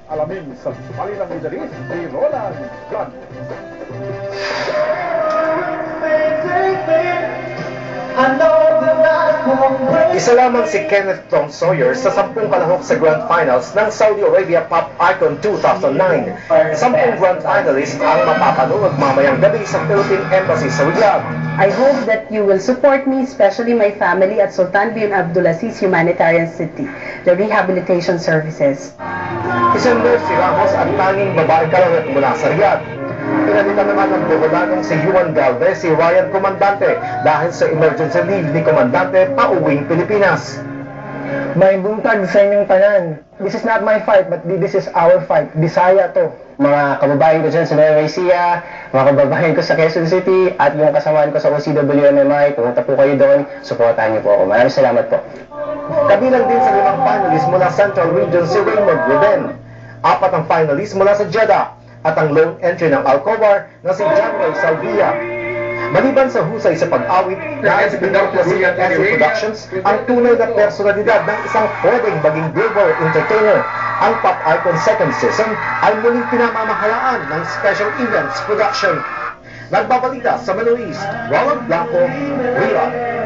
Alamin sa Balilang Middle East ni Roland John. Isa lamang si Kenneth Tom Sawyer sa 10 kalahok sa Grand Finals ng Saudi Arabia Pop Icon 2009. 10 Grand Finalists ang mapapanood mamayang gabi sa Philippine Embassy sa Riyadh. I hope that you will support me, especially my family at Sultan bin Abdulaziz Humanitarian City, the rehabilitation services. Isang nurse si Ramos at tanging babae kalahok mula sa Riyadh. Pinalitan naman ng Bogolanong si Juan Galvez si Ryan Comandante dahil sa emergency leave ni Comandante pauwing Pilipinas. May buntag sa inyong tanan. This is not my fight, but this is our fight. Bisaya to. Mga kababayan ko dyan sa Nueva Ecija, mga kababayan ko sa Quezon City, at yung kasamaan ko sa OCWMMI, pumunta po kayo doon, supportahan niyo po ako. Maraming salamat po. Kabilang din sa 5 finalists mula Central Region si Raymond Ruben. 4 ang finalists mula sa Jeddah at ang lone entry ng Alcobar na si Januel Salvia. Maliban sa husay sa pag-awit, dahil sa Productions ang tunay na personalidad ng isang pwedeng maging Billboard entertainer. Ang Pop Icon second season ay muling pinamamahalaan ng Special Events Production. Nagbabalita sa Middle East, Roland Blanco, Riyadh.